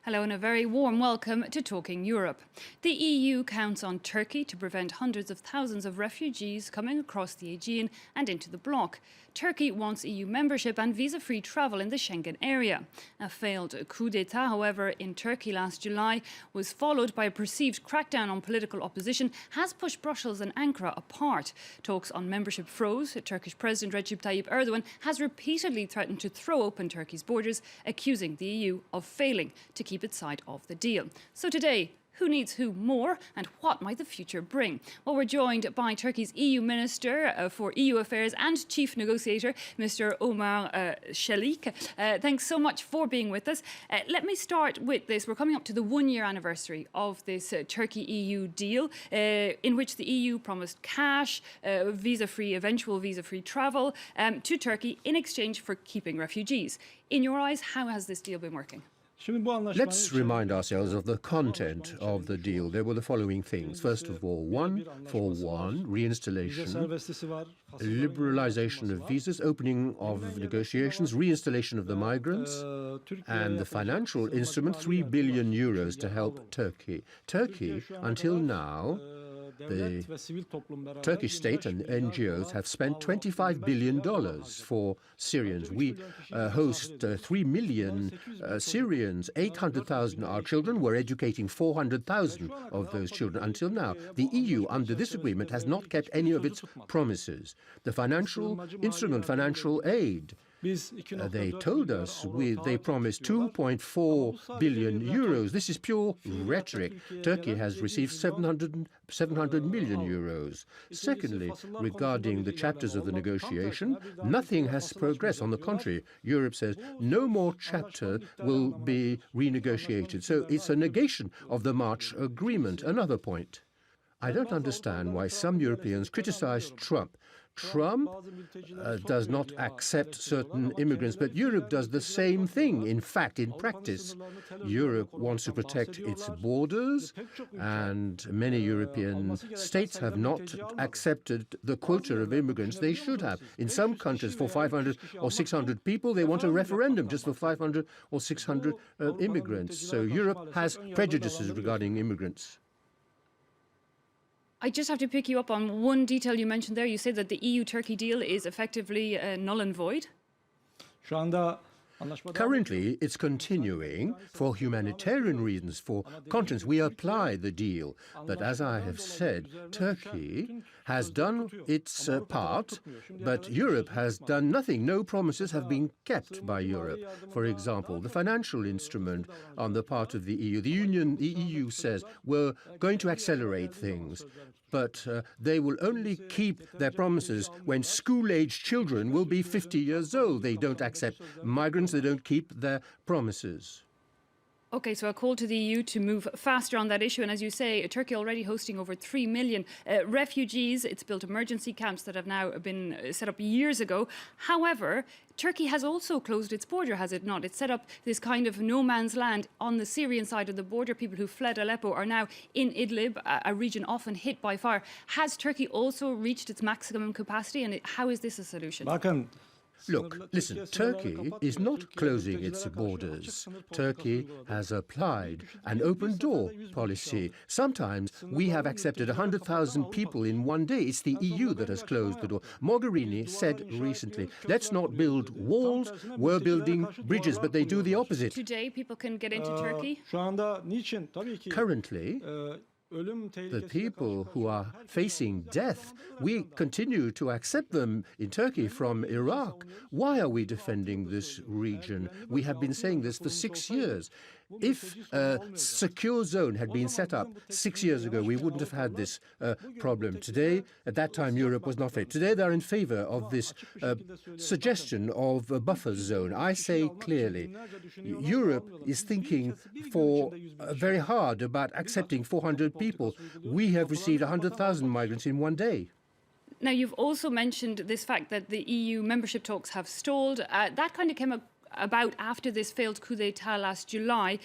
Hello and a very warm welcome to Talking Europe. The EU counts on Turkey to prevent hundreds of thousands of refugees coming across the Aegean and into the bloc. Turkey wants EU membership and visa-free travel in the Schengen area. A failed coup d'etat, however, in Turkey last July was followed by a perceived crackdown on political opposition, has pushed Brussels and Ankara apart. Talks on membership froze. Turkish President Recep Tayyip Erdogan has repeatedly threatened to throw open Turkey's borders, accusing the EU of failing to keep its side of the deal. So today, who needs who more and what might the future bring? Well, we're joined by Turkey's EU Minister for EU Affairs and Chief Negotiator, Mr. Omar Shelik. Thanks so much for being with us. Let me start with this. We're coming up to the one-year anniversary of this Turkey-EU deal in which the EU promised cash, eventual visa-free travel to Turkey in exchange for keeping refugees. In your eyes, how has this deal been working? Let's remind ourselves of the content of the deal. There were the following things. First of all, one-for-one reinstallation, liberalization of visas, opening of negotiations, reinstallation of the migrants, and the financial instrument, 3 billion euros to help Turkey. Turkey, until now, the Turkish state and NGOs have spent $25 billion for Syrians. We host 3 million Syrians. 800,000 are children. We're educating 400,000 of those children. Until now, the EU, under this agreement, has not kept any of its promises. The financial instrument, financial aid, they told us they promised 2.4 billion euros. This is pure rhetoric. Turkey has received 700 million euros. Secondly, regarding the chapters of the negotiation, nothing has progressed. On the contrary, Europe says no more chapter will be renegotiated. So it's a negation of the March agreement. Another point. I don't understand why some Europeans criticize Trump. Trump does not accept certain immigrants, but Europe does the same thing. In fact, in practice, Europe wants to protect its borders, and many European states have not accepted the quota of immigrants they should have. In some countries, for 500 or 600 people, they want a referendum just for 500 or 600 immigrants. So Europe has prejudices regarding immigrants. I just have to pick you up on one detail you mentioned there. You said that the EU-Turkey deal is effectively null and void. Currently, it's continuing for humanitarian reasons, for conscience. We apply the deal. But as I have said, Turkey has done its part, but Europe has done nothing. No promises have been kept by Europe. For example, the financial instrument on the part of the EU. The EU says we're going to accelerate things, but they will only keep their promises when school-aged children will be 50 years old. They don't accept migrants. They don't keep their promises. Okay, so a call to the EU to move faster on that issue. And as you say, Turkey already hosting over 3 million refugees. It's built emergency camps that have now been set up years ago. However, Turkey has also closed its border, has it not? It's set up this kind of no man's land on the Syrian side of the border. People who fled Aleppo are now in Idlib, a region often hit by fire. Has Turkey also reached its maximum capacity? And how is this a solution? Look, listen, Turkey is not closing its borders. Turkey has applied an open door policy. Sometimes we have accepted 100,000 people in one day. It's the EU that has closed the door. Mogherini said recently, let's not build walls, we're building bridges, but they do the opposite. Today, people can get into Turkey? Currently, the people who are facing death, we continue to accept them in Turkey from Iraq. Why are we defending this region? We have been saying this for 6 years. If a secure zone had been set up 6 years ago, we wouldn't have had this problem. Today, at that time, Europe was not fit. Today, they're in favor of this suggestion of a buffer zone. I say clearly, Europe is thinking very hard about accepting 400 people. We have received 100,000 migrants in one day. Now, you've also mentioned this fact that the EU membership talks have stalled. That kind of came about after this failed coup d'etat last July.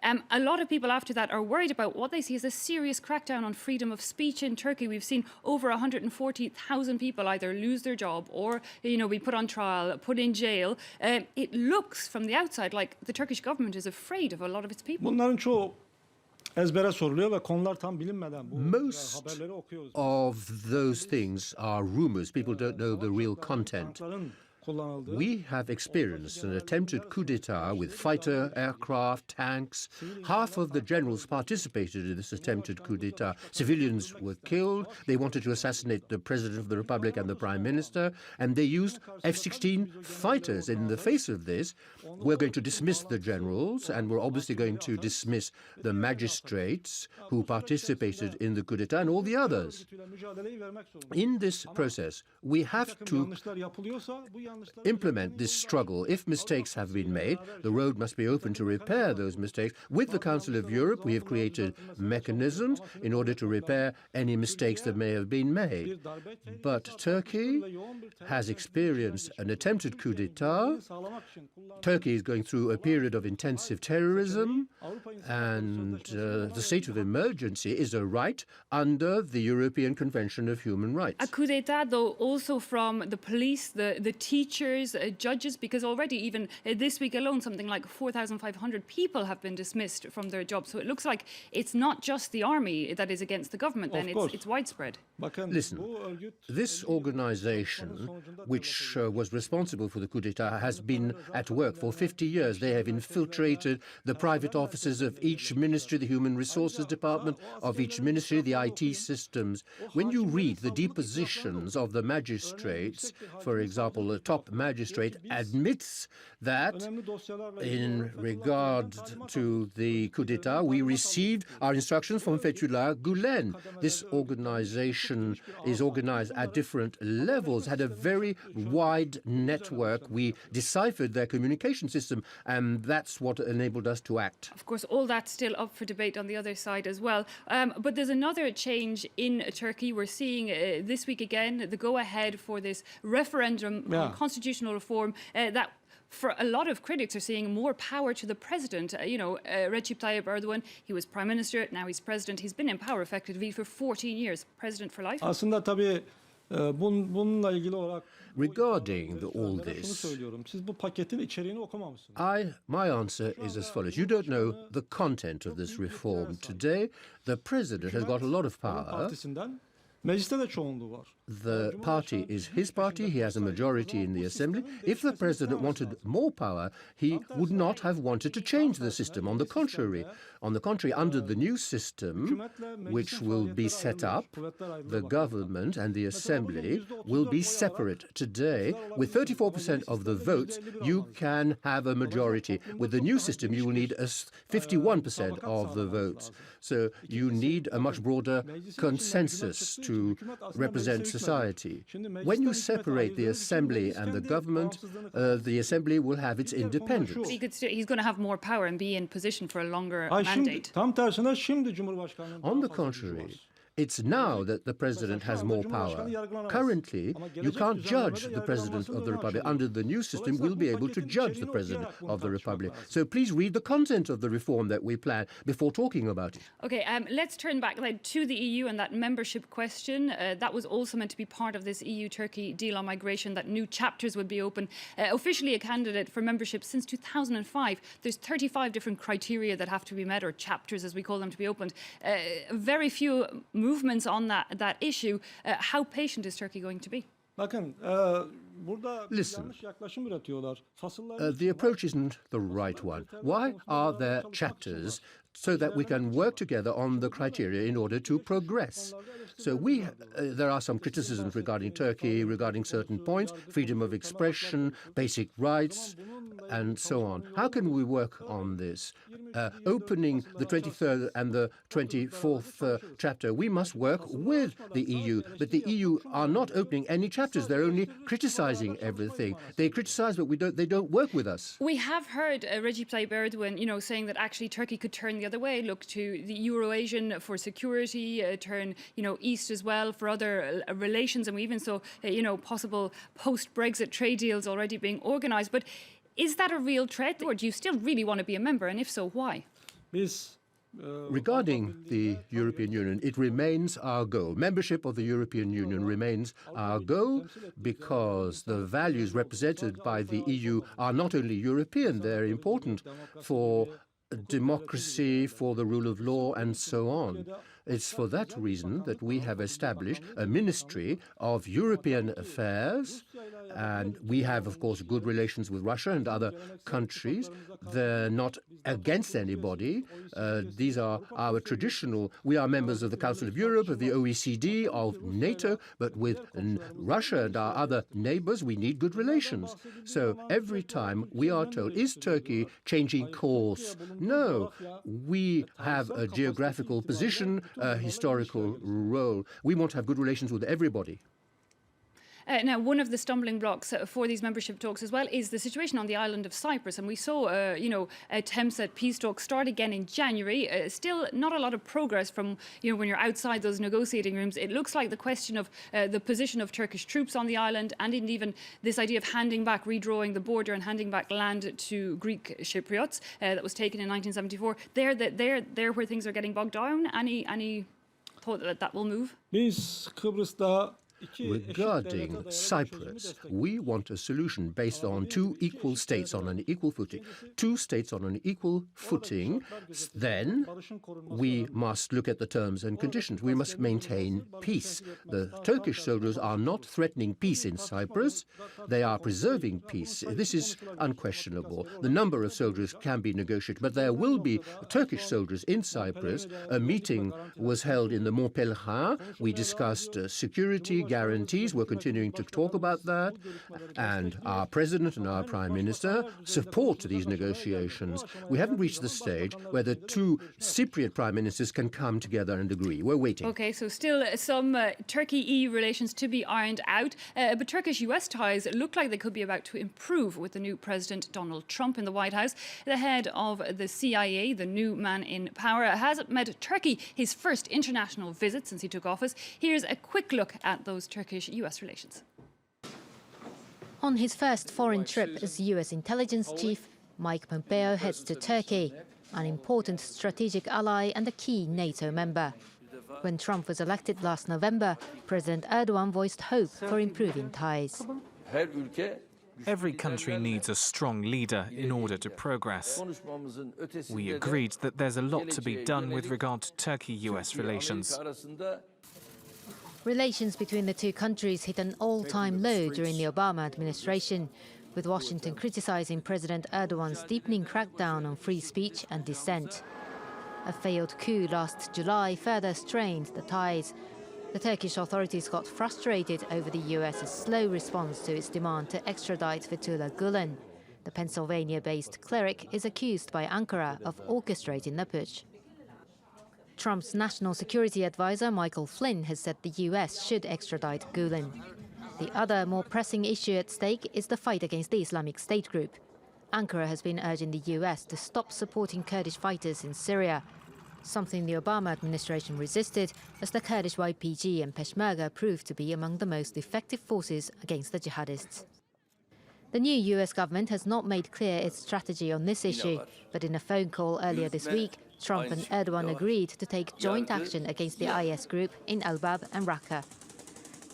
A lot of people after that are worried about what they see as a serious crackdown on freedom of speech in Turkey. We've seen over 140,000 people either lose their job or, be put on trial, put in jail. It looks from the outside like the Turkish government is afraid of a lot of its people. Bunların çoğu ezbere soruluyor ve konular tam bilinmeden bu Most haberleri okuyoruz. of those things are rumors. People don't know the real content. Tankların kullanıldığı, We have experienced an attempted coup d'etat with fighter aircraft, tanks. Half of the generals participated in this attempted coup d'etat. Civilians were killed. They wanted to assassinate the President of the Republic and the Prime Minister, and they used F-16 fighters. In the face of this, we're going to dismiss the generals, and we're obviously going to dismiss the magistrates who participated in the coup d'etat and all the others. mücadeleyi vermek zorunda. In this process, we have to Yanlışlar yapılıyorsa bu yanlışlar implement this struggle. If mistakes have been made, the road must be open to repair those mistakes. With the Council of Europe, we have created mechanisms in order to repair any mistakes that may have been made. But Turkey has experienced an attempted coup d'etat. Turkey is going through a period of intensive terrorism, and the state of emergency is a right under the European Convention of Human Rights. A coup d'etat, though, also from the police, the teachers, judges, because already even this week alone, something like 4,500 people have been dismissed from their jobs. So it looks like it's not just the army that is against the government, then it's widespread. Listen, this organization, which was responsible for the coup d'etat, has been at work for 50 years. They have infiltrated the private offices of each ministry, the Human Resources Department of each ministry, the IT systems. When you read the depositions of the magistrates, for example, the top magistrate admits that in regard to the coup d'etat, we received our instructions from Fethullah Gulen. This organization is organized at different levels, had a very wide network. We deciphered their communication system, and that's what enabled us to act. Of course, all that's still up for debate on the other side as well. But there's another change in Turkey. We're seeing this week again the go-ahead for this referendum on constitutional reform that for a lot of critics are seeing more power to the president. Recep Tayyip Erdogan, he was prime minister, now he's president. He's been in power effectively for 14 years. President for life. Aslında tabii bununla ilgili olarak Regarding all şunu this, söylüyorum. Siz bu paketin içeriğini okumamışsınız. my answer is as follows. You don't know the content of this reform. Today, the president has got a lot of power. Partisinden mecliste de çoğunluğu var. The party is his party. He has a majority in the assembly. If the president wanted more power, he would not have wanted to change the system. On the contrary, under the new system, which will be set up, the government and the assembly will be separate. Today, with 34% of the votes, you can have a majority. With the new system, you will need 51% of the votes. So you need a much broader consensus to represent society. When you separate the assembly and the government, the assembly will have its independence. He's going to have more power and be in position for a longer Şimdi mandate. tam tersine şimdi Cumhurbaşkanı'nın On the contrary, it's now that the president has more power. Currently, you can't judge the president of the republic. Under the new system, we'll be able to judge the president of the republic. So please read the content of the reform that we plan before talking about it. Okay, let's turn back then to the EU and that membership question. That was also meant to be part of this EU-Turkey deal on migration, that new chapters would be open. Officially a candidate for membership since 2005. There's 35 different criteria that have to be met, or chapters as we call them, to be opened. Very few movements on that issue. How patient is Turkey going to be? Bakın burada Listen. yanlış yaklaşım üretiyorlar. The approach isn't the right one. Why are there chapters so that we can work together on the criteria in order to progress? So there are some criticisms regarding Turkey, regarding certain points, freedom of expression, basic rights, and so on. How can we work on this? Opening the 23rd and the 24th chapter, we must work with the EU. But the EU are not opening any chapters. They're only criticizing everything. They criticize, but they don't work with us. We have heard Recep Tayyip Erdogan, saying that actually Turkey could turn the other way, look to the Euro-Asian for security, turn, east as well for other relations, and we even saw, possible post-Brexit trade deals already being organised. But is that a real threat, or do you still really want to be a member, and if so, why? Regarding the European Union, it remains our goal. Membership of the European Union remains our goal because the values represented by the EU are not only European, they're important for democracy, for the rule of law, and so on. It's for that reason that we have established a Ministry of European Affairs, and we have, of course, good relations with Russia and other countries. They're not against anybody. These are our traditional... We are members of the Council of Europe, of the OECD, of NATO, but with Russia and our other neighbors, we need good relations. So every time we are told, is Turkey changing course? No, we have a geographical position, a historical role. We want to have good relations with everybody. Now, one of the stumbling blocks for these membership talks as well is the situation on the island of Cyprus. And we saw, attempts at peace talks start again in January. Still not a lot of progress from, when you're outside those negotiating rooms. It looks like the question of the position of Turkish troops on the island and even this idea of handing back, redrawing the border and handing back land to Greek Cypriots that was taken in 1974. They're where things are getting bogged down. Any thought that will move? Regarding Cyprus, we want a solution based on two equal states on an equal footing. Two states on an equal footing, then we must look at the terms and conditions. We must maintain peace. The Turkish soldiers are not threatening peace in Cyprus. They are preserving peace. This is unquestionable. The number of soldiers can be negotiated, but there will be Turkish soldiers in Cyprus. A meeting was held in the Mont Pelerin. We discussed security guarantees. We're continuing to talk about that. And our President and our Prime Minister support these negotiations. We haven't reached the stage where the two Cypriot Prime Ministers can come together and agree. We're waiting. OK, so still some Turkey-EU relations to be ironed out. But Turkish-US ties look like they could be about to improve with the new President Donald Trump in the White House. The head of the CIA, the new man in power, has met Turkey, his first international visit since he took office. Here's a quick look at those Turkish-US relations. On his first foreign trip as US intelligence chief, Mike Pompeo heads to Turkey, an important strategic ally and a key NATO member. When Trump was elected last November, President Erdogan voiced hope for improving ties. Every country needs a strong leader in order to progress. We agreed that there's a lot to be done with regard to Turkey-US relations. Relations between the two countries hit an all-time low during the Obama administration, with Washington criticizing President Erdogan's deepening crackdown on free speech and dissent. A failed coup last July further strained the ties. The Turkish authorities got frustrated over the US's slow response to its demand to extradite Fethullah Gulen. The Pennsylvania-based cleric is accused by Ankara of orchestrating the putsch. Trump's national security advisor, Michael Flynn, has said the US should extradite Gulen. The other, more pressing issue at stake is the fight against the Islamic State group. Ankara has been urging the US to stop supporting Kurdish fighters in Syria, something the Obama administration resisted, as the Kurdish YPG and Peshmerga proved to be among the most effective forces against the jihadists. The new US government has not made clear its strategy on this issue, but in a phone call earlier this week, Trump and Erdogan agreed to take joint action against the IS group in Elbab and Raqqa.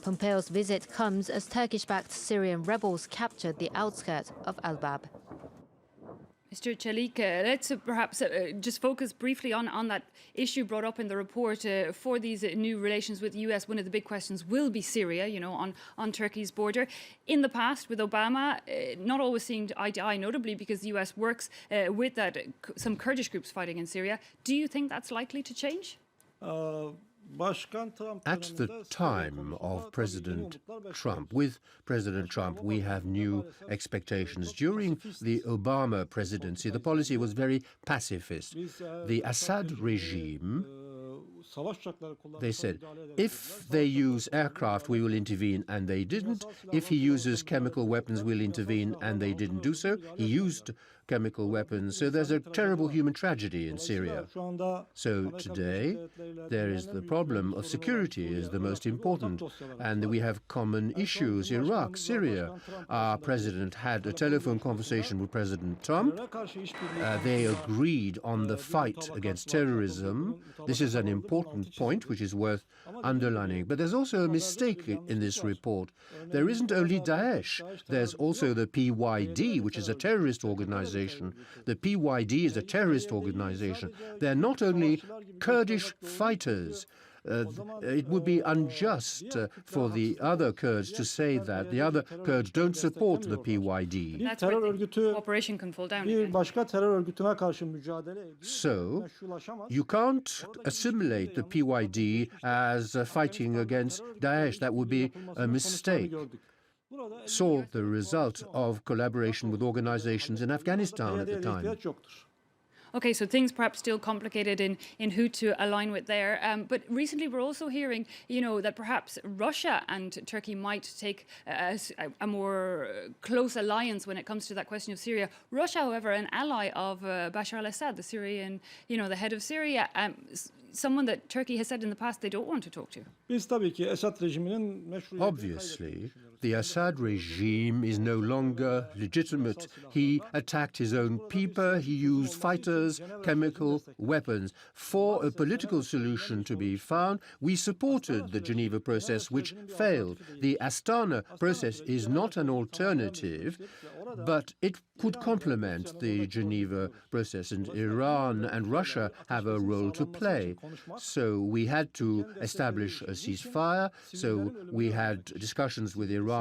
Pompeo's visit comes as Turkish-backed Syrian rebels captured the outskirts of Elbab. Mr. Çelik, let's perhaps just focus briefly on that issue brought up in the report for these new relations with the US. One of the big questions will be Syria, on Turkey's border. In the past, with Obama, not always seeing eye to eye, notably because the US works with some Kurdish groups fighting in Syria. Do you think that's likely to change? At the time of President Trump, with President Trump, we have new expectations. During the Obama presidency, the policy was very pacifist. The Assad regime They said, if they use aircraft, we will intervene, and they didn't. If he uses chemical weapons, we'll intervene, and they didn't do so. He used chemical weapons. So there's a terrible human tragedy in Syria. So today, there is the problem of security is the most important, and we have common issues. Iraq, Syria. Our president had a telephone conversation with President Trump. They agreed on the fight against terrorism. This is an important point which is worth underlining. But there's also a mistake in this report. There isn't only Daesh. There's also the PYD, which is a terrorist organization. The PYD is a terrorist organization. They're not only Kurdish fighters. It would be unjust for the other Kurds to say that the other Kurds don't support the PYD. That's where the cooperation can fall down again. So, you can't assimilate the PYD as fighting against Daesh. That would be a mistake. Saw the result of collaboration with organizations in Afghanistan at the time. Okay, so things perhaps still complicated in who to align with there. But recently we're also hearing, that perhaps Russia and Turkey might take a more close alliance when it comes to that question of Syria. Russia, however, an ally of Bashar al-Assad, the Syrian, the head of Syria, someone that Turkey has said in the past they don't want to talk to. Obviously, the Assad regime is no longer legitimate. He attacked his own people, he used fighters, chemical weapons. For a political solution to be found, we supported the Geneva process, which failed. The Astana process is not an alternative, but it could complement the Geneva process, and Iran and Russia have a role to play. So we had to establish a ceasefire, so we had discussions with Iran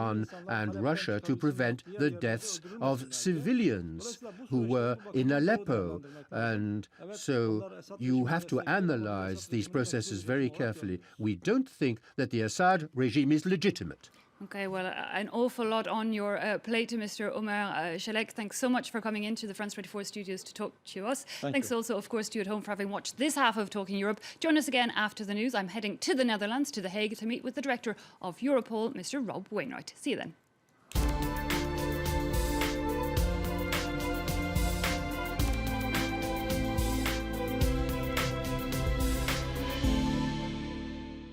and Russia to prevent the deaths of civilians who were in Aleppo. And so you have to analyze these processes very carefully. We don't think that the Assad regime is legitimate. Okay, well, an awful lot on your plate, Mr. Omer Shalek. Thanks so much for coming into the France 24 studios to talk to us. Thanks also, of course, to you at home for having watched this half of Talking Europe. Join us again after the news. I'm heading to the Netherlands, to The Hague, to meet with the director of Europol, Mr. Rob Wainwright. See you then.